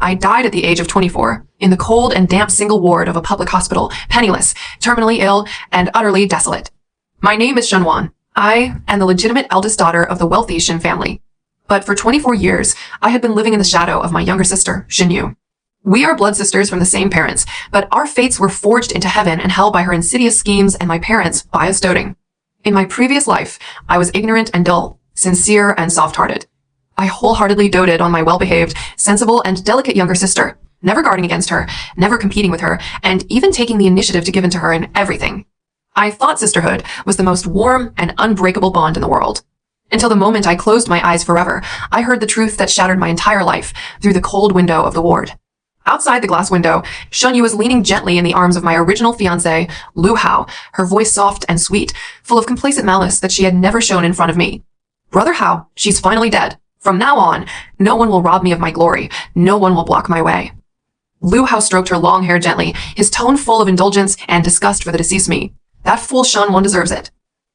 I died at the age of 24, in the cold and damp single ward of a public hospital, penniless, terminally ill, and utterly desolate. My name is Shenwan. I am the legitimate eldest daughter of the wealthy Shin family. But for 24 years, I had been living in the shadow of my younger sister, Shinyu. We are blood sisters from the same parents, but our fates were forged into heaven and hell by her insidious schemes and my parents' biased doting. In my previous life, I was ignorant and dull, sincere and soft-hearted. I wholeheartedly doted on my well-behaved, sensible, and delicate younger sister, never guarding against her, never competing with her, and even taking the initiative to give in to her in everything. I thought sisterhood was the most warm and unbreakable bond in the world. Until the moment I closed my eyes forever, I heard the truth that shattered my entire life through the cold window of the ward. Outside the glass window, Shunyu was leaning gently in the arms of my original fiancé, Lu Hao, her voice soft and sweet, full of complacent malice that she had never shown in front of me. Brother Hao, she's finally dead. From now on, no one will rob me of my glory. No one will block my way. Lu Hao stroked her long hair gently, his tone full of indulgence and disgust for the deceased me. That fool Shenwan deserves it.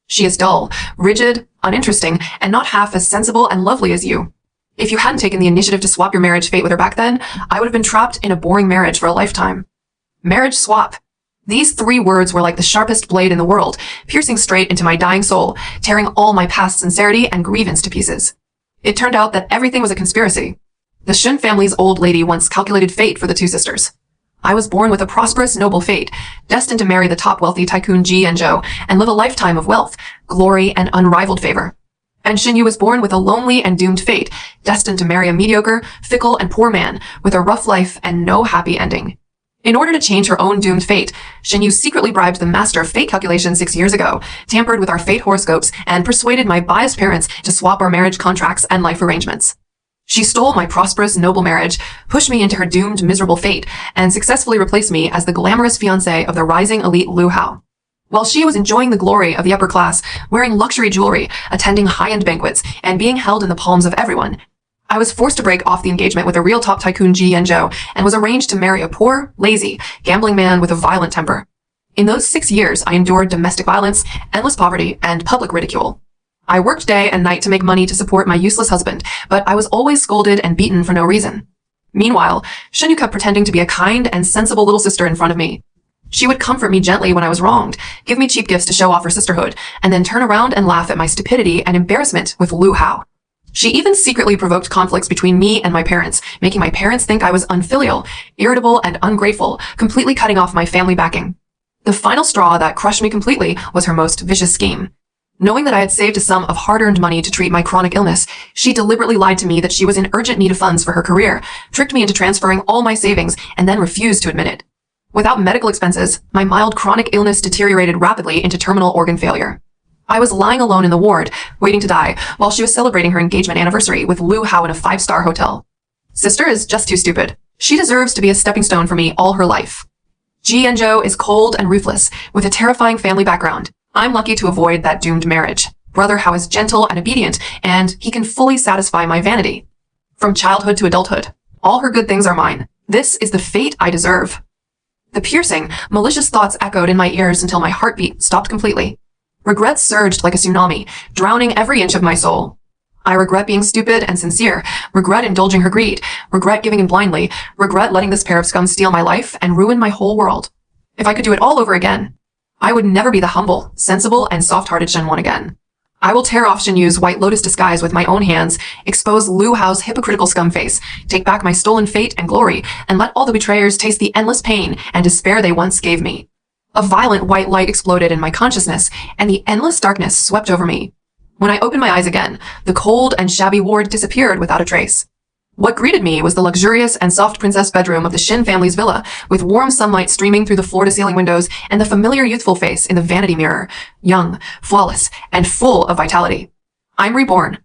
She is dull, rigid, uninteresting, and not half as sensible and lovely as you. If you hadn't taken the initiative to swap your marriage fate with her back then, I would have been trapped in a boring marriage for a lifetime. Marriage swap. These 3 words were like the sharpest blade in the world, piercing straight into my dying soul, tearing all my past sincerity and grievance to pieces. It turned out that everything was a conspiracy. The Shun family's old lady once calculated fate for the 2 sisters. I was born with a prosperous, noble fate, destined to marry the top wealthy tycoon Ji and Zhou and live a lifetime of wealth, glory, and unrivaled favor. And Shinyu was born with a lonely and doomed fate, destined to marry a mediocre, fickle, and poor man with a rough life and no happy ending. In order to change her own doomed fate, Shinyu secretly bribed the master of fate calculation 6 years ago, tampered with our fate horoscopes, and persuaded my biased parents to swap our marriage contracts and life arrangements. She stole my prosperous, noble marriage, pushed me into her doomed, miserable fate, and successfully replaced me as the glamorous fiancé of the rising elite Lu Hao. While she was enjoying the glory of the upper class, wearing luxury jewelry, attending high-end banquets, and being held in the palms of everyone, I was forced to break off the engagement with a real top tycoon Ji and Zhou and was arranged to marry a poor, lazy, gambling man with a violent temper. In those 6 years, I endured domestic violence, endless poverty, and public ridicule. I worked day and night to make money to support my useless husband, but I was always scolded and beaten for no reason. Meanwhile, Shinyu kept pretending to be a kind and sensible little sister in front of me. She would comfort me gently when I was wronged, give me cheap gifts to show off her sisterhood, and then turn around and laugh at my stupidity and embarrassment with Lu Hao. She even secretly provoked conflicts between me and my parents, making my parents think I was unfilial, irritable, and ungrateful, completely cutting off my family backing. The final straw that crushed me completely was her most vicious scheme. Knowing that I had saved a sum of hard-earned money to treat my chronic illness, she deliberately lied to me that she was in urgent need of funds for her career, tricked me into transferring all my savings, and then refused to admit it. Without medical expenses, my mild chronic illness deteriorated rapidly into terminal organ failure. I was lying alone in the ward, waiting to die, while she was celebrating her engagement anniversary with Lu Hao in a 5-star hotel. Sister is just too stupid. She deserves to be a stepping stone for me all her life. Ji and Zhou is cold and ruthless, with a terrifying family background. I'm lucky to avoid that doomed marriage. Brother Hao is gentle and obedient, and he can fully satisfy my vanity. From childhood to adulthood, all her good things are mine. This is the fate I deserve. The piercing, malicious thoughts echoed in my ears until my heartbeat stopped completely. Regret surged like a tsunami, drowning every inch of my soul. I regret being stupid and sincere, regret indulging her greed, regret giving in blindly, regret letting this pair of scum steal my life and ruin my whole world. If I could do it all over again, I would never be the humble, sensible, and soft-hearted Shenwan again. I will tear off Shinyu's White Lotus disguise with my own hands, expose Lu Hao's hypocritical scum face, take back my stolen fate and glory, and let all the betrayers taste the endless pain and despair they once gave me. A violent white light exploded in my consciousness, and the endless darkness swept over me. When I opened my eyes again, the cold and shabby ward disappeared without a trace. What greeted me was the luxurious and soft princess bedroom of the Shin family's villa, with warm sunlight streaming through the floor-to-ceiling windows and the familiar youthful face in the vanity mirror, young, flawless, and full of vitality. I'm reborn.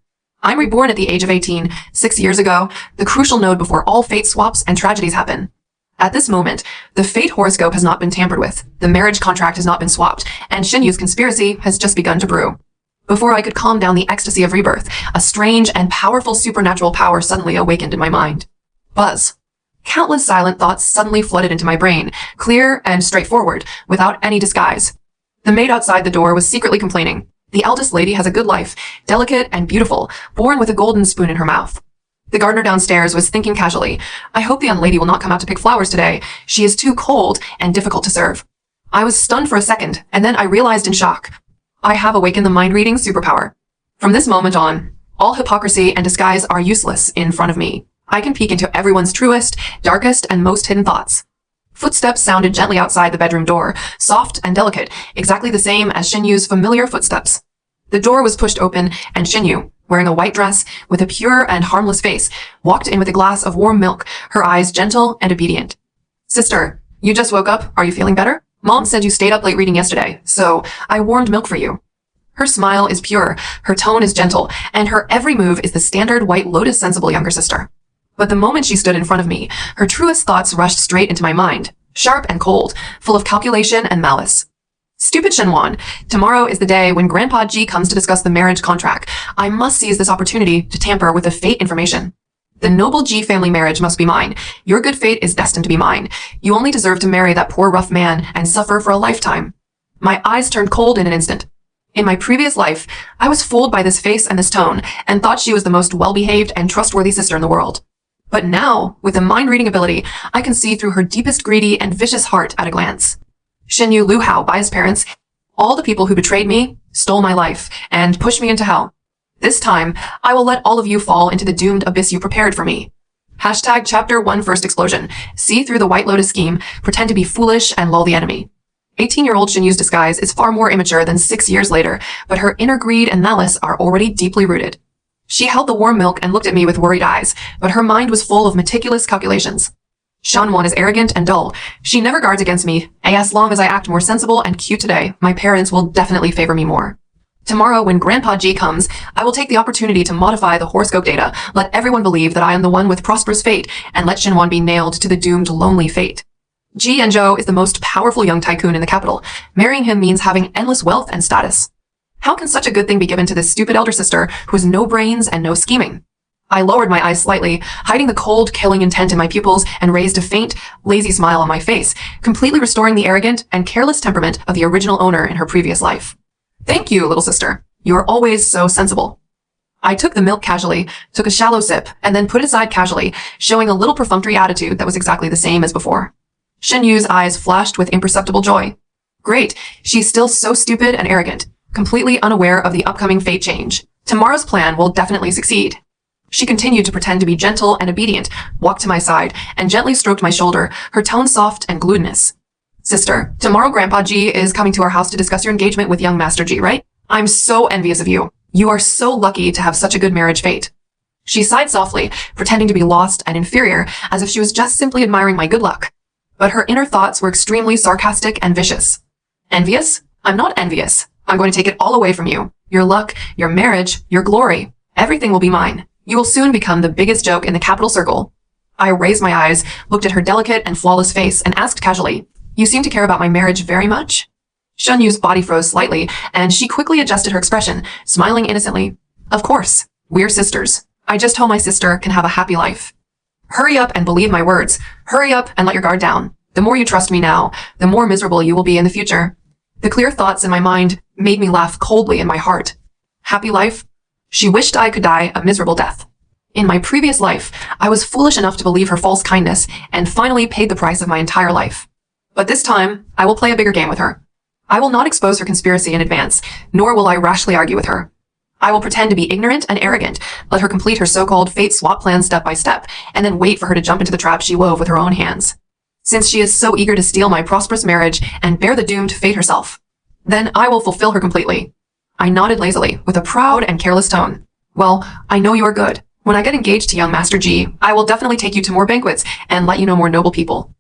I'm reborn at the age of 18, 6 years ago, the crucial node before all fate swaps and tragedies happen. At this moment, the fate horoscope has not been tampered with, the marriage contract has not been swapped, and Shinyu's conspiracy has just begun to brew. Before I could calm down the ecstasy of rebirth, a strange and powerful supernatural power suddenly awakened in my mind. Buzz. Countless silent thoughts suddenly flooded into my brain, clear and straightforward, without any disguise. The maid outside the door was secretly complaining. The eldest lady has a good life, delicate and beautiful, born with a golden spoon in her mouth. The gardener downstairs was thinking casually, I hope the young lady will not come out to pick flowers today. She is too cold and difficult to serve. I was stunned for a second, and then I realized in shock. I have awakened the mind-reading superpower. From this moment on, all hypocrisy and disguise are useless in front of me. I can peek into everyone's truest, darkest, and most hidden thoughts. Footsteps sounded gently outside the bedroom door, soft and delicate, exactly the same as Xinyu's familiar footsteps. The door was pushed open, and Xinyu, wearing a white dress with a pure and harmless face, walked in with a glass of warm milk, her eyes gentle and obedient. Sister, you just woke up. Are you feeling better? Mom said you stayed up late reading yesterday, so I warmed milk for you. Her smile is pure, her tone is gentle, and her every move is the standard white lotus sensible younger sister. But the moment she stood in front of me, her truest thoughts rushed straight into my mind, sharp and cold, full of calculation and malice. Stupid Shenwan, tomorrow is the day when Grandpa G comes to discuss the marriage contract. I must seize this opportunity to tamper with the fate information. The noble G family marriage must be mine. Your good fate is destined to be mine. You only deserve to marry that poor rough man and suffer for a lifetime. My eyes turned cold in an instant. In my previous life, I was fooled by this face and this tone, and thought she was the most well-behaved and trustworthy sister in the world. But now, with a mind-reading ability, I can see through her deepest greedy and vicious heart at a glance. Xinyu Lu Hao by his parents, all the people who betrayed me, stole my life, and pushed me into hell. This time, I will let all of you fall into the doomed abyss you prepared for me. Hashtag Chapter 1 First Explosion. See through the White Lotus scheme, pretend to be foolish, and lull the enemy. 18-year-old Xinyu's disguise is far more immature than 6 years later, but her inner greed and malice are already deeply rooted. She held the warm milk and looked at me with worried eyes, but her mind was full of meticulous calculations. Shanwan is arrogant and dull. She never guards against me, and as long as I act more sensible and cute today, my parents will definitely favor me more. Tomorrow, when Grandpa G comes, I will take the opportunity to modify the horoscope data, let everyone believe that I am the one with prosperous fate, and let Shinwan be nailed to the doomed lonely fate. Ji Yanzhou is the most powerful young tycoon in the capital. Marrying him means having endless wealth and status. How can such a good thing be given to this stupid elder sister who has no brains and no scheming? I lowered my eyes slightly, hiding the cold, killing intent in my pupils, and raised a faint, lazy smile on my face, completely restoring the arrogant and careless temperament of the original owner in her previous life. Thank you, little sister. You are always so sensible. I took the milk casually, took a shallow sip, and then put it aside casually, showing a little perfunctory attitude that was exactly the same as before. Xinyu's eyes flashed with imperceptible joy. Great, she's still so stupid and arrogant, completely unaware of the upcoming fate change. Tomorrow's plan will definitely succeed. She continued to pretend to be gentle and obedient, walked to my side, and gently stroked my shoulder, her tone soft and glutinous. Sister, tomorrow Grandpa G is coming to our house to discuss your engagement with young Master G, right? I'm so envious of you. You are so lucky to have such a good marriage fate. She sighed softly, pretending to be lost and inferior, as if she was just simply admiring my good luck. But her inner thoughts were extremely sarcastic and vicious. Envious? I'm not envious. I'm going to take it all away from you. Your luck, your marriage, your glory. Everything will be mine. You will soon become the biggest joke in the capital circle. I raised my eyes, looked at her delicate and flawless face, and asked casually, You seem to care about my marriage very much? Xinyu's body froze slightly, and she quickly adjusted her expression, smiling innocently. Of course. We're sisters. I just hope my sister can have a happy life. Hurry up and believe my words. Hurry up and let your guard down. The more you trust me now, the more miserable you will be in the future. The clear thoughts in my mind made me laugh coldly in my heart. Happy life? She wished I could die a miserable death. In my previous life, I was foolish enough to believe her false kindness and finally paid the price of my entire life. But this time, I will play a bigger game with her. I will not expose her conspiracy in advance, nor will I rashly argue with her. I will pretend to be ignorant and arrogant, let her complete her so-called fate swap plan step by step, and then wait for her to jump into the trap she wove with her own hands. Since she is so eager to steal my prosperous marriage and bear the doom to fate herself, then I will fulfill her completely. I nodded lazily, with a proud and careless tone. Well, I know you are good. When I get engaged to young Master G, I will definitely take you to more banquets and let you know more noble people.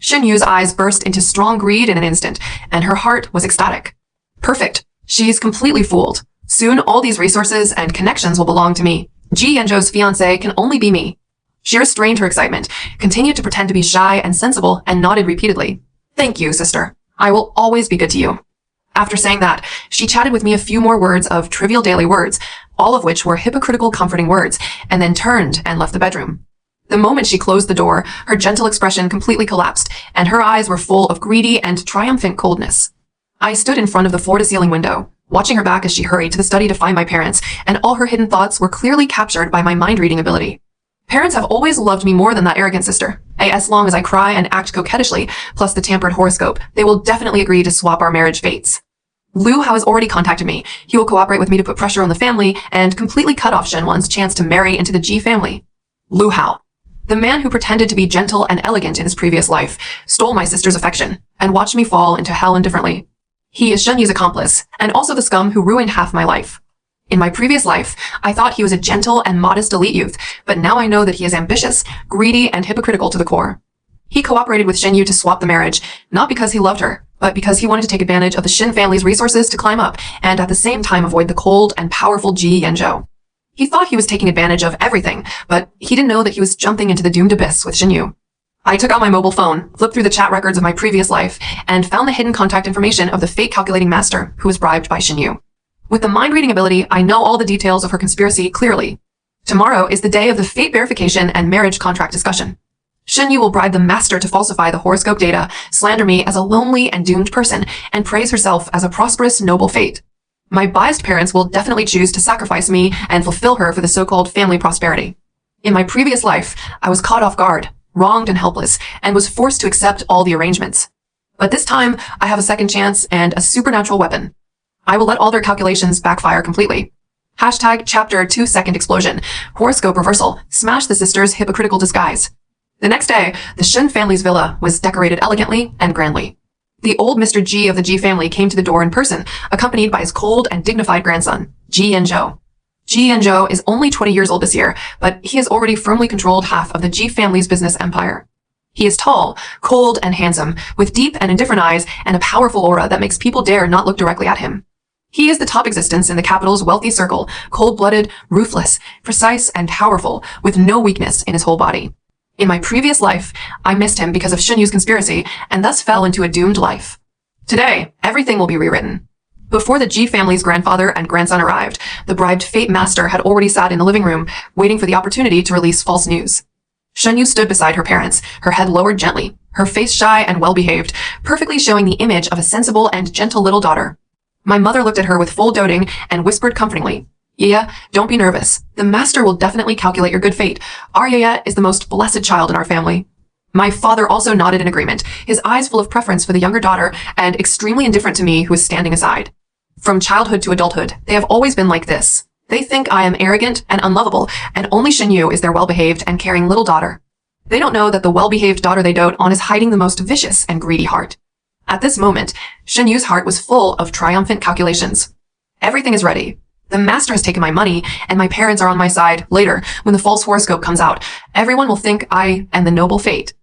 Xinyu's eyes burst into strong greed in an instant, and her heart was ecstatic. Perfect. She's completely fooled. Soon all these resources and connections will belong to me. Ji Yanzhou's fiancé can only be me. She restrained her excitement, continued to pretend to be shy and sensible, and nodded repeatedly. Thank you, sister. I will always be good to you. After saying that, she chatted with me a few more words of trivial daily words, all of which were hypocritical comforting words, and then turned and left the bedroom. The moment she closed the door, her gentle expression completely collapsed, and her eyes were full of greedy and triumphant coldness. I stood in front of the floor-to-ceiling window, watching her back as she hurried to the study to find my parents, and all her hidden thoughts were clearly captured by my mind-reading ability. Parents have always loved me more than that arrogant sister. As long as I cry and act coquettishly, plus the tampered horoscope, they will definitely agree to swap our marriage fates. Liu Hao has already contacted me. He will cooperate with me to put pressure on the family and completely cut off Shenwan's chance to marry into the Ji family. Liu Hao, the man who pretended to be gentle and elegant in his previous life, stole my sister's affection and watched me fall into hell indifferently. He is Shen Yu's accomplice, and also the scum who ruined half my life. In my previous life, I thought he was a gentle and modest elite youth, but now I know that he is ambitious, greedy, and hypocritical to the core. He cooperated with Shen Yu to swap the marriage, not because he loved her, but because he wanted to take advantage of the Shin family's resources to climb up, and at the same time avoid the cold and powerful Ji Yanzhou. He thought he was taking advantage of everything, but he didn't know that he was jumping into the doomed abyss with Shen Yu. I took out my mobile phone, flipped through the chat records of my previous life, and found the hidden contact information of the fate-calculating master who was bribed by Shen Yu. With the mind-reading ability, I know all the details of her conspiracy clearly. Tomorrow is the day of the fate verification and marriage contract discussion. Shen Yu will bribe the master to falsify the horoscope data, slander me as a lonely and doomed person, and praise herself as a prosperous, noble fate. My biased parents will definitely choose to sacrifice me and fulfill her for the so-called family prosperity. In my previous life, I was caught off guard, wronged and helpless, and was forced to accept all the arrangements. But this time, I have a second chance and a supernatural weapon. I will let all their calculations backfire completely. Hashtag chapter 2-second explosion. Horoscope reversal. Smash the sisters' hypocritical disguise. The next day, the Shen family's villa was decorated elegantly and grandly. The old Mr. Ji of the Ji family came to the door in person, accompanied by his cold and dignified grandson, Ji Yanzhou. Ji Yanzhou is only 20 years old this year, but he has already firmly controlled half of the Ji family's business empire. He is tall, cold, and handsome, with deep and indifferent eyes and a powerful aura that makes people dare not look directly at him. He is the top existence in the capital's wealthy circle, cold-blooded, ruthless, precise, and powerful, with no weakness in his whole body. In my previous life, I missed him because of Shen Yu's conspiracy, and thus fell into a doomed life. Today, everything will be rewritten. Before the Ji family's grandfather and grandson arrived, the bribed fate master had already sat in the living room, waiting for the opportunity to release false news. Shen Yu stood beside her parents, her head lowered gently, her face shy and well-behaved, perfectly showing the image of a sensible and gentle little daughter. My mother looked at her with full doting and whispered comfortingly, "Yaya, don't be nervous. The master will definitely calculate your good fate. Our Yaya is the most blessed child in our family." My father also nodded in agreement, his eyes full of preference for the younger daughter and extremely indifferent to me who was standing aside. From childhood to adulthood, they have always been like this. They think I am arrogant and unlovable, and only Shen Yu is their well-behaved and caring little daughter. They don't know that the well-behaved daughter they dote on is hiding the most vicious and greedy heart. At this moment, Shen Yu's heart was full of triumphant calculations. Everything is ready. The master has taken my money, and my parents are on my side. Later, when the false horoscope comes out, everyone will think I am the noble fate.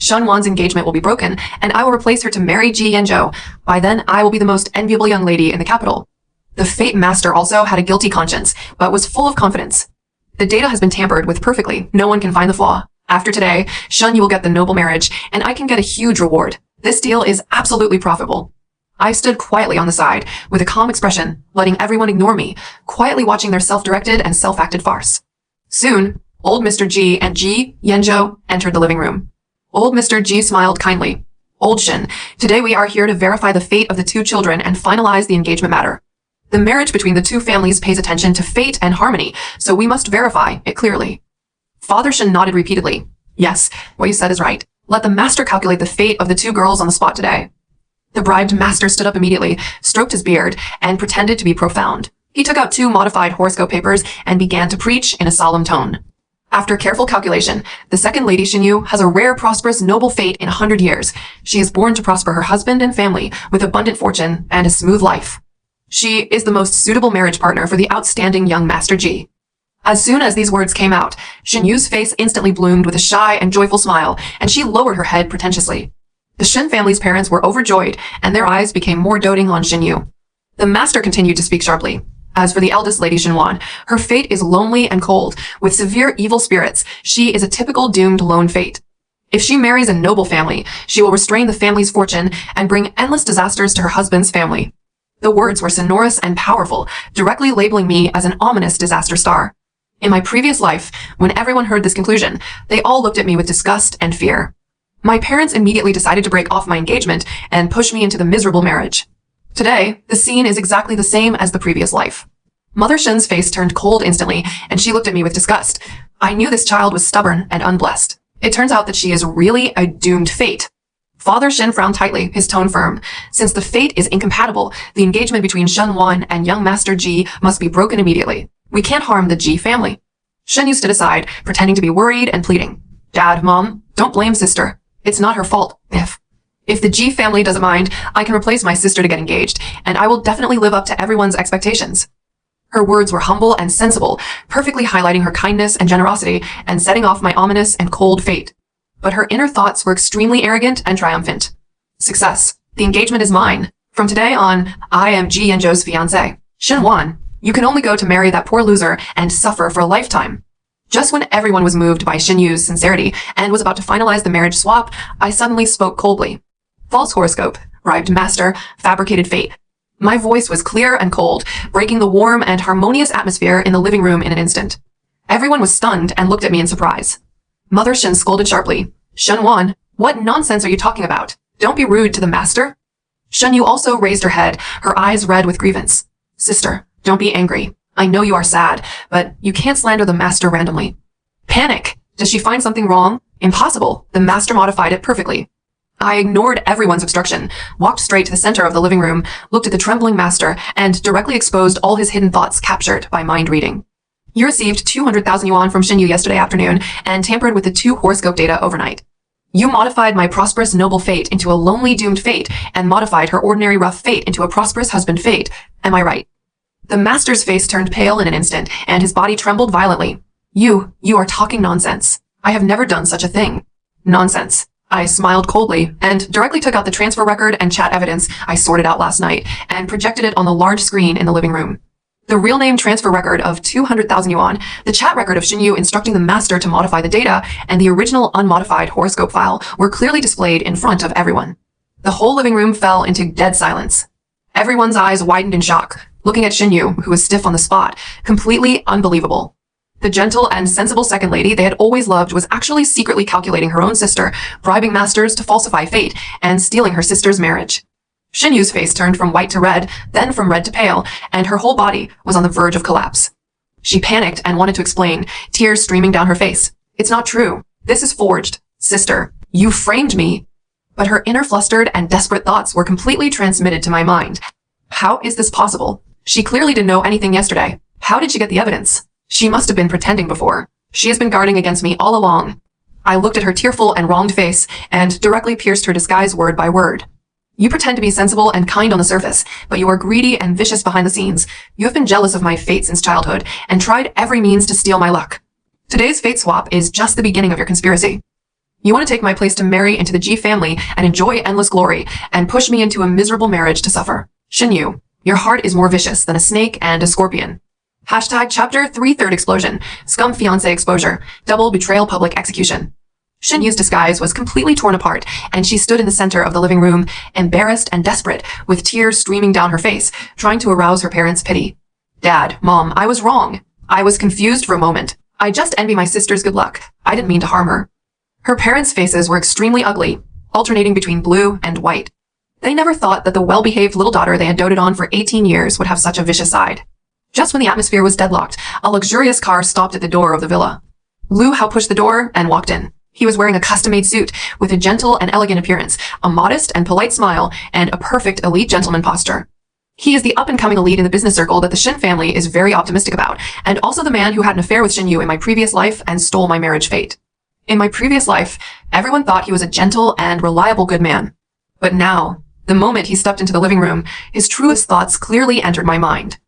Shenwan's engagement will be broken, and I will replace her to marry Ji Yanzhou. By then, I will be the most enviable young lady in the capital. The fate master also had a guilty conscience, but was full of confidence. The data has been tampered with perfectly. No one can find the flaw. After today, Shen Yu will get the noble marriage, and I can get a huge reward. This deal is absolutely profitable. I stood quietly on the side, with a calm expression, letting everyone ignore me, quietly watching their self-directed and self-acted farce. Soon, old Mr. Ji and Ji Yanzhou entered the living room. Old Mr. Ji smiled kindly. "Old Shen, today we are here to verify the fate of the two children and finalize the engagement matter. The marriage between the two families pays attention to fate and harmony, so we must verify it clearly." Father Shen nodded repeatedly. "Yes, what you said is right. Let the master calculate the fate of the two girls on the spot today." The bribed master stood up immediately, stroked his beard, and pretended to be profound. He took out 2 modified horoscope papers and began to preach in a solemn tone. After careful calculation, the second Lady Shen Yu has a rare, prosperous, noble fate in 100 years. She is born to prosper her husband and family with abundant fortune and a smooth life. She is the most suitable marriage partner for the outstanding young Master Ji. As soon as these words came out, Shen Yu's face instantly bloomed with a shy and joyful smile, and she lowered her head pretentiously. The Shen family's parents were overjoyed, and their eyes became more doting on Shen Yu. The master continued to speak sharply. As for the eldest Lady Shenwan, her fate is lonely and cold, with severe evil spirits. She is a typical doomed lone fate. If she marries a noble family, she will restrain the family's fortune and bring endless disasters to her husband's family. The words were sonorous and powerful, directly labeling me as an ominous disaster star. In my previous life, when everyone heard this conclusion, they all looked at me with disgust and fear. My parents immediately decided to break off my engagement and push me into the miserable marriage. Today, the scene is exactly the same as the previous life. Mother Shen's face turned cold instantly, and she looked at me with disgust. I knew this child was stubborn and unblessed. It turns out that she is really a doomed fate. Father Shin frowned tightly, his tone firm. Since the fate is incompatible, the engagement between Shen Wan and young Master Ji must be broken immediately. We can't harm the Ji family. Shen Yu stood aside, pretending to be worried and pleading. Dad, Mom, don't blame sister. It's not her fault. If the Ji family doesn't mind, I can replace my sister to get engaged, and I will definitely live up to everyone's expectations. Her words were humble and sensible, perfectly highlighting her kindness and generosity and setting off my ominous and cold fate. But her inner thoughts were extremely arrogant and triumphant. Success. The engagement is mine. From today on, I am Ji Yanzhou's fiancé. Shen Wan, you can only go to marry that poor loser and suffer for a lifetime. Just when everyone was moved by Shen Yu's sincerity and was about to finalize the marriage swap, I suddenly spoke coldly. False horoscope, bribed master, fabricated fate. My voice was clear and cold, breaking the warm and harmonious atmosphere in the living room in an instant. Everyone was stunned and looked at me in surprise. Mother Shen scolded sharply. Shen Wan, what nonsense are you talking about? Don't be rude to the master. Shen Yu also raised her head, her eyes red with grievance. Sister, don't be angry. I know you are sad, but you can't slander the master randomly. Panic. Does she find something wrong? Impossible. The master modified it perfectly. I ignored everyone's obstruction, walked straight to the center of the living room, looked at the trembling master, and directly exposed all his hidden thoughts captured by mind reading. You received 200,000 yuan from Shen Yu yesterday afternoon and tampered with the 2 horoscope data overnight. You modified my prosperous noble fate into a lonely doomed fate and modified her ordinary rough fate into a prosperous husband fate. Am I right? The master's face turned pale in an instant and his body trembled violently. You are talking nonsense. I have never done such a thing. Nonsense. I smiled coldly and directly took out the transfer record and chat evidence I sorted out last night and projected it on the large screen in the living room. The real name transfer record of 200,000 yuan, the chat record of Shen Yu instructing the master to modify the data, and the original unmodified horoscope file were clearly displayed in front of everyone. The whole living room fell into dead silence. Everyone's eyes widened in shock, looking at Shen Yu, who was stiff on the spot, completely unbelievable. The gentle and sensible second lady they had always loved was actually secretly calculating her own sister, bribing masters to falsify fate, and stealing her sister's marriage. Shen Yu's face turned from white to red, then from red to pale, and her whole body was on the verge of collapse. She panicked and wanted to explain, tears streaming down her face. It's not true. This is forged. Sister, you framed me. But her inner flustered and desperate thoughts were completely transmitted to my mind. How is this possible? She clearly didn't know anything yesterday. How did she get the evidence? She must have been pretending before. She has been guarding against me all along. I looked at her tearful and wronged face and directly pierced her disguise word by word. You pretend to be sensible and kind on the surface, but you are greedy and vicious behind the scenes. You have been jealous of my fate since childhood and tried every means to steal my luck. Today's fate swap is just the beginning of your conspiracy. You want to take my place to marry into the Ji family and enjoy endless glory and push me into a miserable marriage to suffer. Shen Yu, your heart is more vicious than a snake and a scorpion. Hashtag chapter 3/3 explosion, scum fiancé exposure, double betrayal public execution. Shen Yu's disguise was completely torn apart, and she stood in the center of the living room, embarrassed and desperate, with tears streaming down her face, trying to arouse her parents' pity. Dad, Mom, I was wrong. I was confused for a moment. I just envy my sister's good luck. I didn't mean to harm her. Her parents' faces were extremely ugly, alternating between blue and white. They never thought that the well-behaved little daughter they had doted on for 18 years would have such a vicious side. Just when the atmosphere was deadlocked, a luxurious car stopped at the door of the villa. Lu Hao pushed the door and walked in. He was wearing a custom-made suit with a gentle and elegant appearance, a modest and polite smile, and a perfect elite gentleman posture. He is the up-and-coming elite in the business circle that the Shen family is very optimistic about, and also the man who had an affair with Shen Yu in my previous life and stole my marriage fate. In my previous life, everyone thought he was a gentle and reliable good man. But now, the moment he stepped into the living room, his truest thoughts clearly entered my mind.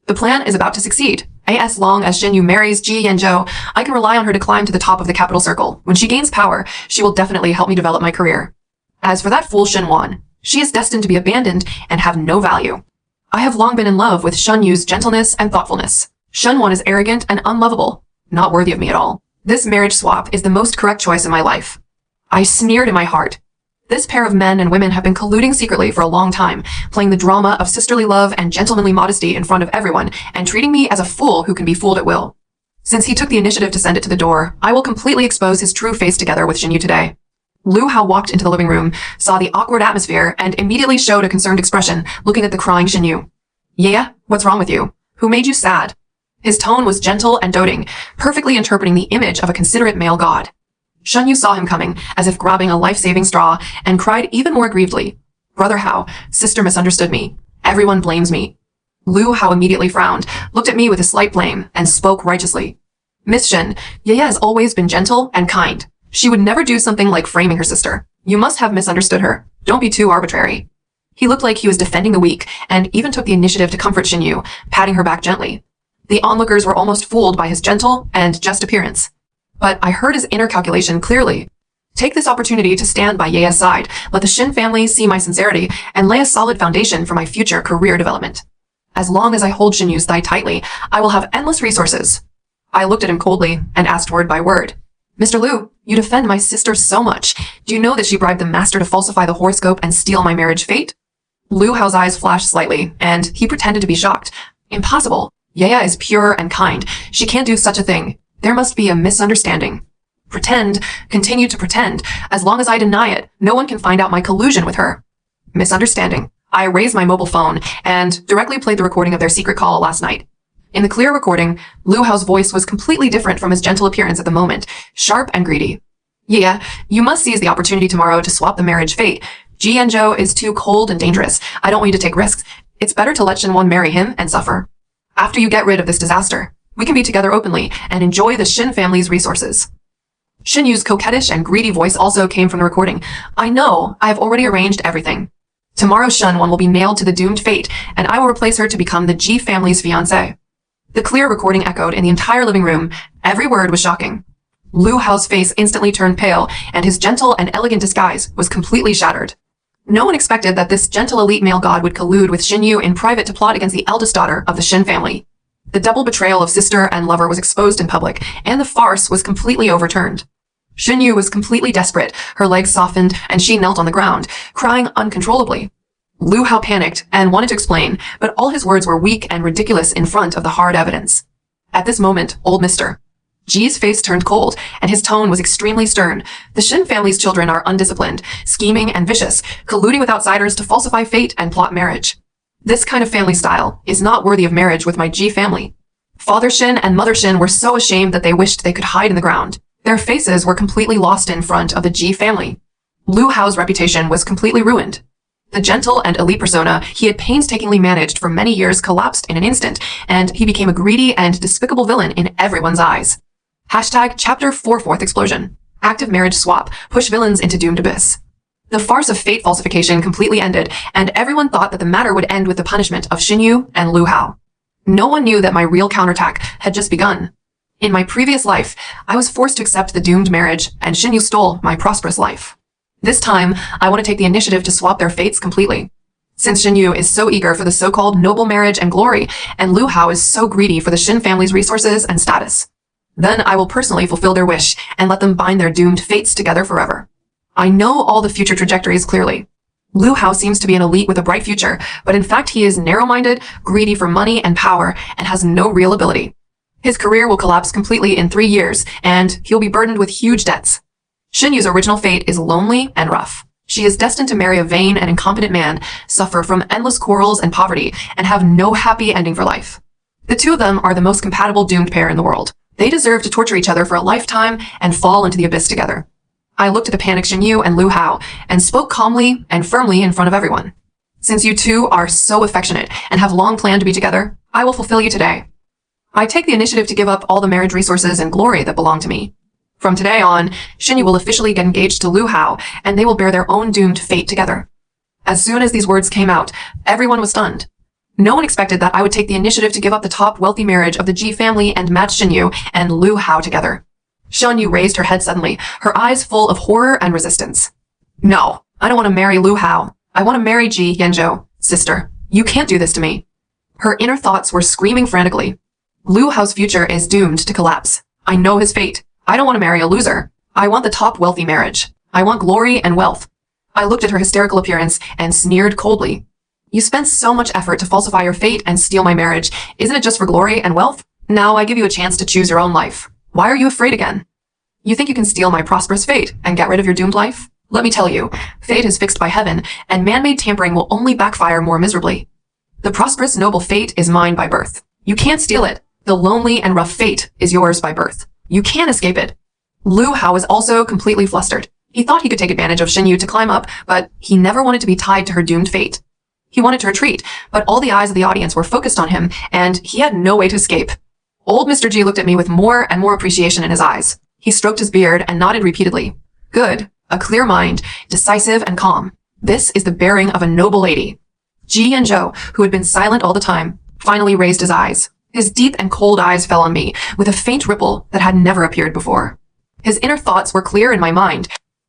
The plan is about to succeed. As long as Shen Yu marries Ji Yanzhou, I can rely on her to climb to the top of the capital circle. When she gains power, she will definitely help me develop my career. As for that fool Shen Wan, she is destined to be abandoned and have no value. I have long been in love with Shen Yu's gentleness and thoughtfulness. Shen Wan is arrogant and unlovable, not worthy of me at all. This marriage swap is the most correct choice in my life. I sneered in my heart. This pair of men and women have been colluding secretly for a long time, playing the drama of sisterly love and gentlemanly modesty in front of everyone, and treating me as a fool who can be fooled at will. Since he took the initiative to send it to the door, I will completely expose his true face together with Shen Yu today. Lu Hao walked into the living room, saw the awkward atmosphere, and immediately showed a concerned expression, looking at the crying Shen Yu. Yeah? What's wrong with you? Who made you sad? His tone was gentle and doting, perfectly interpreting the image of a considerate male god. Shunyu saw him coming, as if grabbing a life-saving straw, and cried even more aggrievedly. Brother Hao, sister misunderstood me. Everyone blames me. Lu Hao immediately frowned, looked at me with a slight blame, and spoke righteously. Miss Shen, Yeye has always been gentle and kind. She would never do something like framing her sister. You must have misunderstood her. Don't be too arbitrary. He looked like he was defending the weak, and even took the initiative to comfort Xinyu, patting her back gently. The onlookers were almost fooled by his gentle and just appearance. But I heard his inner calculation clearly. Take this opportunity to stand by Yeye's side, let the Shin family see my sincerity, and lay a solid foundation for my future career development. As long as I hold Xinyu's thigh tightly, I will have endless resources. I looked at him coldly and asked word by word. Mr. Lu, you defend my sister so much. Do you know that she bribed the master to falsify the horoscope and steal my marriage fate? Lu Hao's eyes flashed slightly, and he pretended to be shocked. Impossible. Yeye is pure and kind. She can't do such a thing. There must be a misunderstanding. Pretend, continue to pretend. As long as I deny it, no one can find out my collusion with her. Misunderstanding. I raised my mobile phone and directly played the recording of their secret call last night. In the clear recording, Lu Hao's voice was completely different from his gentle appearance at the moment, sharp and greedy. Yeah, you must seize the opportunity tomorrow to swap the marriage fate. Ji Yanzhou is too cold and dangerous. I don't want you to take risks. It's better to let Shenwan marry him and suffer. After you get rid of this disaster, we can be together openly and enjoy the Shin family's resources. Xinyu's coquettish and greedy voice also came from the recording. I know, I have already arranged everything. Tomorrow Shenwan will be nailed to the doomed fate, and I will replace her to become the Ji family's fiancé. The clear recording echoed in the entire living room. Every word was shocking. Lu Hao's face instantly turned pale, and his gentle and elegant disguise was completely shattered. No one expected that this gentle elite male god would collude with Xinyu in private to plot against the eldest daughter of the Shin family. The double betrayal of sister and lover was exposed in public, and the farce was completely overturned. Xinyu was completely desperate, her legs softened, and she knelt on the ground, crying uncontrollably. Lu Hao panicked and wanted to explain, but all his words were weak and ridiculous in front of the hard evidence. At this moment, old Mr. Ji's face turned cold, and his tone was extremely stern. The Shin family's children are undisciplined, scheming, and vicious, colluding with outsiders to falsify fate and plot marriage. This kind of family style is not worthy of marriage with my Ji family. Father Shin and Mother Shin were so ashamed that they wished they could hide in the ground. Their faces were completely lost in front of the Ji family. Lu Hao's reputation was completely ruined. The gentle and elite persona he had painstakingly managed for many years collapsed in an instant, and he became a greedy and despicable villain in everyone's eyes. Hashtag Chapter 4 Fourth Explosion. Active marriage swap. Push villains into doomed abyss. The farce of fate falsification completely ended, and everyone thought that the matter would end with the punishment of Xinyu and Lu Hao. No one knew that my real counterattack had just begun. In my previous life, I was forced to accept the doomed marriage, and Xinyu stole my prosperous life. This time, I want to take the initiative to swap their fates completely. Since Xinyu is so eager for the so-called noble marriage and glory, and Lu Hao is so greedy for the Shin family's resources and status, then I will personally fulfill their wish and let them bind their doomed fates together forever. I know all the future trajectories clearly. Lu Hao seems to be an elite with a bright future, but in fact he is narrow-minded, greedy for money and power, and has no real ability. His career will collapse completely in 3 years, and he'll be burdened with huge debts. Xinyu's original fate is lonely and rough. She is destined to marry a vain and incompetent man, suffer from endless quarrels and poverty, and have no happy ending for life. The two of them are the most compatible doomed pair in the world. They deserve to torture each other for a lifetime and fall into the abyss together. I looked at the panicked Xinyu and Lu Hao and spoke calmly and firmly in front of everyone. Since you two are so affectionate and have long planned to be together, I will fulfill you today. I take the initiative to give up all the marriage resources and glory that belong to me. From today on, Xinyu will officially get engaged to Lu Hao, and they will bear their own doomed fate together. As soon as these words came out, everyone was stunned. No one expected that I would take the initiative to give up the top wealthy marriage of the Ji family and match Xinyu and Lu Hao together. Xianyu raised her head suddenly, her eyes full of horror and resistance. No, I don't want to marry Lu Hao. I want to marry Ji Yanzhou. Sister, you can't do this to me. Her inner thoughts were screaming frantically. Lu Hao's future is doomed to collapse. I know his fate. I don't want to marry a loser. I want the top wealthy marriage. I want glory and wealth. I looked at her hysterical appearance and sneered coldly. You spent so much effort to falsify your fate and steal my marriage. Isn't it just for glory and wealth? Now I give you a chance to choose your own life. Why are you afraid again? You think you can steal my prosperous fate and get rid of your doomed life? Let me tell you, fate is fixed by heaven, and man-made tampering will only backfire more miserably. The prosperous noble fate is mine by birth. You can't steal it. The lonely and rough fate is yours by birth. You can't escape it. Lu Hao was also completely flustered. He thought he could take advantage of Xinyu to climb up, but he never wanted to be tied to her doomed fate. He wanted to retreat, but all the eyes of the audience were focused on him, and he had no way to escape. Old Mr. G looked at me with more and more appreciation in his eyes. He stroked his beard and nodded repeatedly. Good. A clear mind, decisive and calm. This is the bearing of a noble lady. Ji Yanzhou, who had been silent all the time, finally raised his eyes. His deep and cold eyes fell on me with a faint ripple that had never appeared before. His inner thoughts were clear in my mind.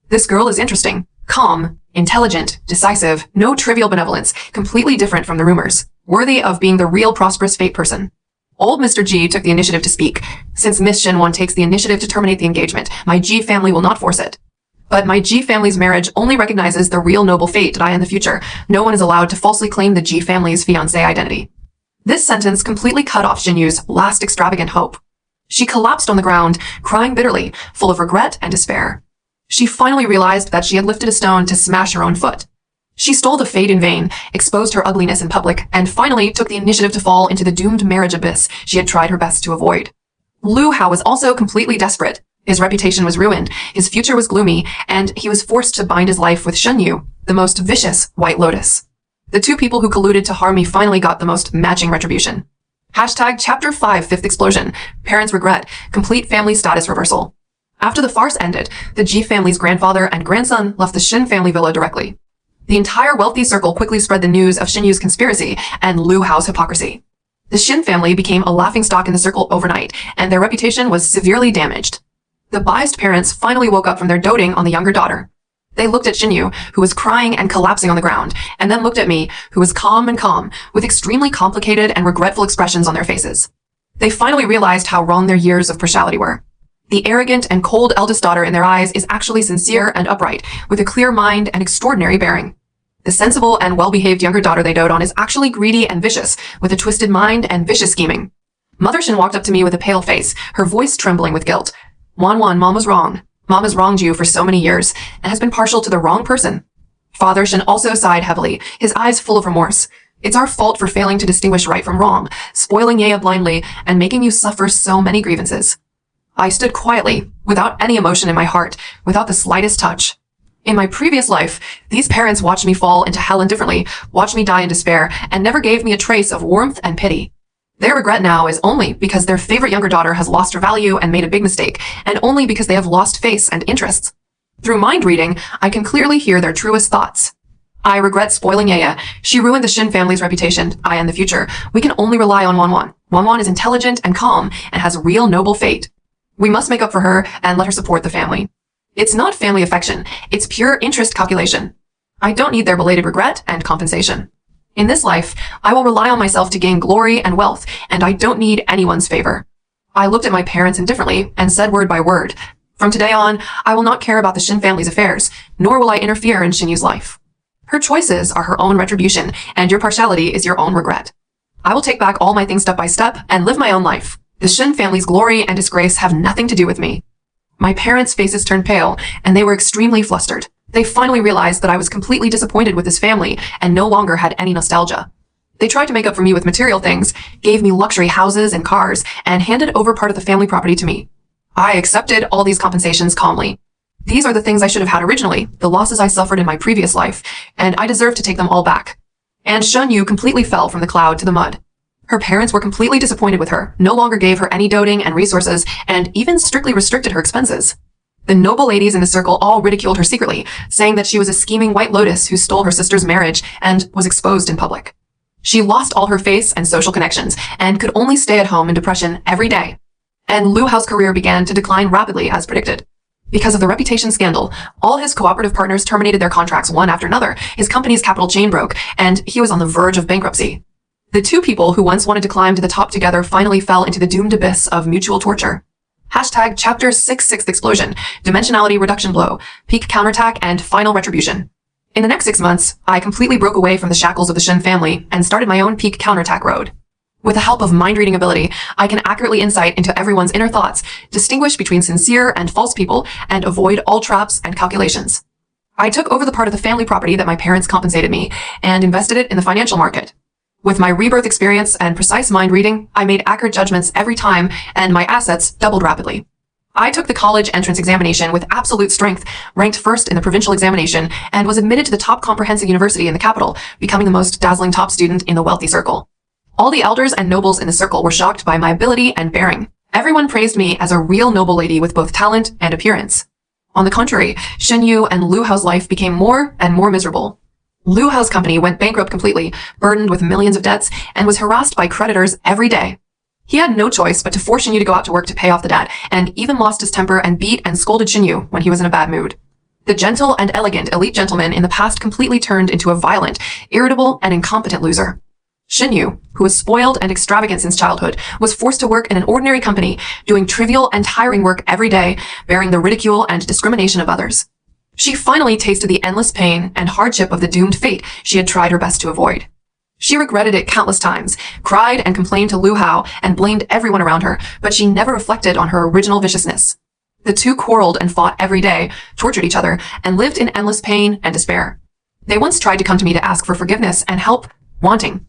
This girl is interesting, calm, intelligent, decisive, no trivial benevolence, completely different from the rumors, worthy of being the real prosperous fate person. Old Mr. G took the initiative to speak. Since Miss Shenwan takes the initiative to terminate the engagement, my G family will not force it. But my G family's marriage only recognizes the real noble fate that I in the future. No one is allowed to falsely claim the G family's fiancé identity. This sentence completely cut off Xinyu's last extravagant hope. She collapsed on the ground, crying bitterly, full of regret and despair. She finally realized that she had lifted a stone to smash her own foot. She stole the fate in vain, exposed her ugliness in public, and finally took the initiative to fall into the doomed marriage abyss she had tried her best to avoid. Lu Hao was also completely desperate. His reputation was ruined, his future was gloomy, and he was forced to bind his life with Xinyu, the most vicious White Lotus. The two people who colluded to harm me finally got the most matching retribution. Hashtag Chapter 5 Fifth Explosion. Parents regret. Complete family status reversal. After the farce ended, the Ji family's grandfather and grandson left the Shin family villa directly. The entire wealthy circle quickly spread the news of Xinyu's conspiracy and Lu Hao's hypocrisy. The Shin family became a laughingstock in the circle overnight, and their reputation was severely damaged. The biased parents finally woke up from their doting on the younger daughter. They looked at Xinyu, who was crying and collapsing on the ground, and then looked at me, who was calm, with extremely complicated and regretful expressions on their faces. They finally realized how wrong their years of partiality were. The arrogant and cold eldest daughter in their eyes is actually sincere and upright, with a clear mind and extraordinary bearing. The sensible and well-behaved younger daughter they dote on is actually greedy and vicious, with a twisted mind and vicious scheming. Mother Shin walked up to me with a pale face, her voice trembling with guilt. Wan, Mom was wrong. Mom has wronged you for so many years and has been partial to the wrong person. Father Shin also sighed heavily, his eyes full of remorse. It's our fault for failing to distinguish right from wrong, spoiling Yeya blindly, and making you suffer so many grievances. I stood quietly, without any emotion in my heart, without the slightest touch. In my previous life, these parents watched me fall into hell indifferently, watched me die in despair, and never gave me a trace of warmth and pity. Their regret now is only because their favorite younger daughter has lost her value and made a big mistake, and only because they have lost face and interests. Through mind reading, I can clearly hear their truest thoughts. I regret spoiling Yeya. She ruined the Shin family's reputation. I and the future. We can only rely on Wan. Wan is intelligent and calm and has real noble fate. We must make up for her and let her support the family. It's not family affection. It's pure interest calculation. I don't need their belated regret and compensation. In this life, I will rely on myself to gain glory and wealth, and I don't need anyone's favor. I looked at my parents indifferently and said word by word, from today on, I will not care about the Shin family's affairs, nor will I interfere in Xinyu's life. Her choices are her own retribution, and your partiality is your own regret. I will take back all my things step by step and live my own life. The Shin family's glory and disgrace have nothing to do with me. My parents' faces turned pale, and they were extremely flustered. They finally realized that I was completely disappointed with this family and no longer had any nostalgia. They tried to make up for me with material things, gave me luxury houses and cars, and handed over part of the family property to me. I accepted all these compensations calmly. These are the things I should have had originally, the losses I suffered in my previous life, and I deserve to take them all back. And Xinyu completely fell from the cloud to the mud. Her parents were completely disappointed with her, no longer gave her any doting and resources, and even strictly restricted her expenses. The noble ladies in the circle all ridiculed her secretly, saying that she was a scheming White Lotus who stole her sister's marriage and was exposed in public. She lost all her face and social connections, and could only stay at home in depression every day. And Lu Hao's career began to decline rapidly as predicted. Because of the reputation scandal, all his cooperative partners terminated their contracts one after another, his company's capital chain broke, and he was on the verge of bankruptcy. The two people who once wanted to climb to the top together finally fell into the doomed abyss of mutual torture. Hashtag Chapter 6 Sixth Explosion, Dimensionality Reduction Blow, Peak Counterattack, and Final Retribution. In the next 6 months, I completely broke away from the shackles of the Shin family and started my own peak counterattack road. With the help of mind-reading ability, I can accurately insight into everyone's inner thoughts, distinguish between sincere and false people, and avoid all traps and calculations. I took over the part of the family property that my parents compensated me and invested it in the financial market. With my Rebirth experience and precise mind reading, I made accurate judgments every time, and my assets doubled rapidly. I took the college entrance examination with absolute strength, ranked first in the provincial examination, and was admitted to the top comprehensive university in the capital, becoming the most dazzling top student in the wealthy circle. All the elders and nobles in the circle were shocked by my ability and bearing. Everyone praised me as a real noble lady with both talent and appearance. On the contrary, Shen Yu and Lu Hao's life became more and more miserable. Lu Hao's company went bankrupt completely, burdened with millions of debts, and was harassed by creditors every day. He had no choice but to force Shen Yu to go out to work to pay off the debt, and even lost his temper and beat and scolded Shen Yu when he was in a bad mood. The gentle and elegant elite gentleman in the past completely turned into a violent, irritable, and incompetent loser. Shen Yu, who was spoiled and extravagant since childhood, was forced to work in an ordinary company, doing trivial and tiring work every day, bearing the ridicule and discrimination of others. She finally tasted the endless pain and hardship of the doomed fate she had tried her best to avoid. She regretted it countless times, cried and complained to Lu Hao, and blamed everyone around her, but she never reflected on her original viciousness. The two quarreled and fought every day, tortured each other, and lived in endless pain and despair. They once tried to come to me to ask for forgiveness and help, wanting